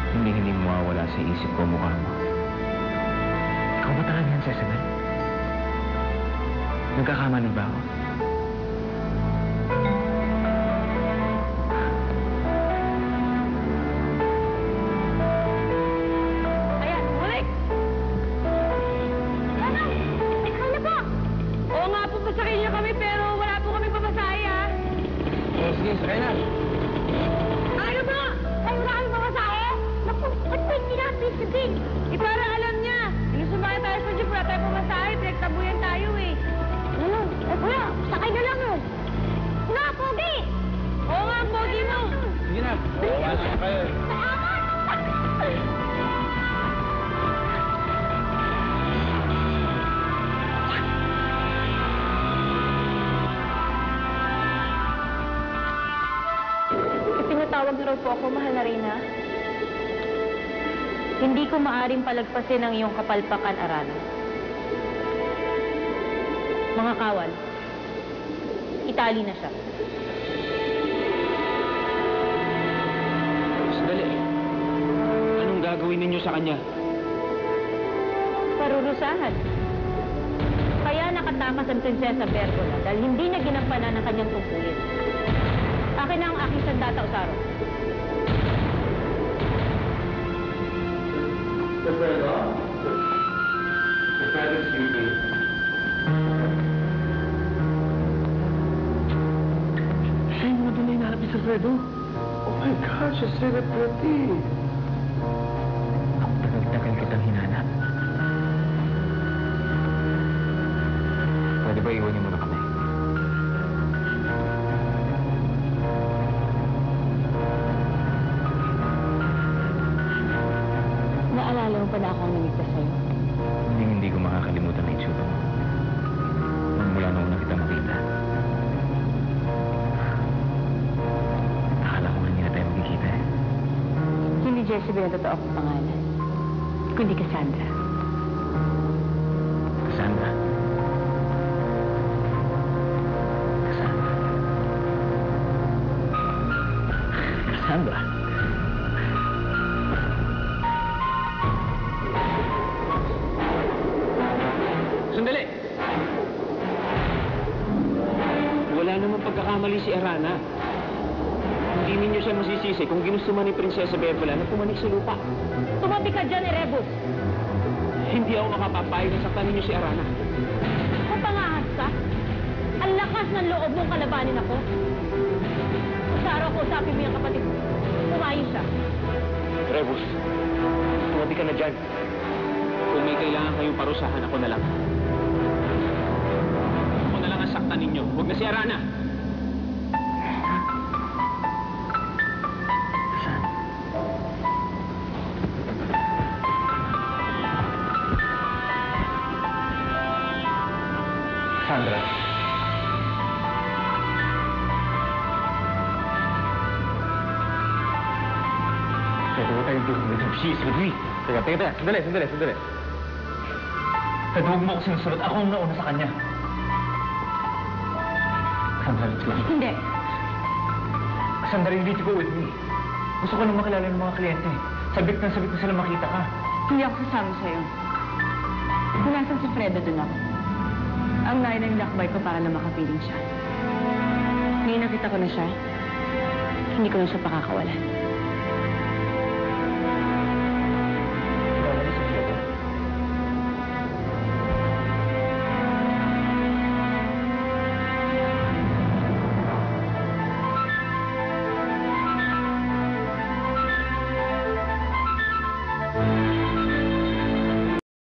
Hindi mawawala sa isip ko mukha mo. Ikaw ba talaga yan, Jezebel? Nagkakamali ba ako? Ayan, balik! Ano? Ikaw na po! Oo nga po, pasakay niyo kami pero wala po kami pamasahe, ha? Sige, sakay na. Ano ba? Ay, wala kami pamasahe? Naku, ba't ba hindi natin sabihin? Para alam niya. Inusumbaya tayo sa jeep, wala tayo pamasahe, pinagtabuyan tayo eh. Ano? Eh, kuya, sakay na lang yun. Na, pogi! Oo nga, pogi mo. Sige na. Wala na kayo. Ipinatawag na raw po ako, mahal na Reyna. Hindi ko maaring palagpasin ang iyong kapalpakan, Arana. Mga kawal, itali na siya. Sandali. Anong gagawin ninyo sa kanya? Parurusahan. Kaya nakatakas ang Prinsesa Bergola dahil hindi na ginampanan ang kanyang tungkulin. Akin na ang aking sandata, Osaro. Siya yung madali na harap si Alfredo. Oh my God, she's really pretty. Ang tagal-tagal kitang hinanap. Pwede ba iwan niyo muna kami? Naalala mo pa na ako ang namigtas sa'yo? Hindi ko makakalimutan na itsura mo. Mula nung una kita makita. Akala ko hindi na tayo magkikita eh. Hindi Jezebel ang totoo kong pangalan, kundi Cassandra. Cassandra. Cassandra. Cassandra. Sandali! Wala namang pagkakamali si Arana. Hindi ninyo siya masisisi kung ginusto man ni Prinsesa Bergola na pumanik sa lupa. Tumabi ka dyan, Erebus! Hindi ako makapapayag na saktan ninyo si Arana. Kapangahas ka? Ang lakas ng loob mong kalabanin ako. Usaro ko, usapin mo yung kapatid mo. Pumayos siya. Rebus, tumabi ka na dyan. Kung may kailangan kayong parusahan, ako na lang. Ako na lang ang saktan ninyo. Huwag na si Arana. Saan? Sandra. Teka, what are you doing? She's with me. Teka. Sandali. Teka, huwag mo ko sinusunod. Ako ang nauna sa kanya. Sandra, let's go. Hindi. Sandra, you need to go with me. Gusto ko lang makilala ng mga kliyente. Sabik na sila makita ka. Hindi ako sasama sa'yo. Kung nasan si Fredo, doon ako. Ang layo ng lakbay ko para lang makapiling siya. Ngayon nakita ko na siya, hindi ko na siya pakakawalan.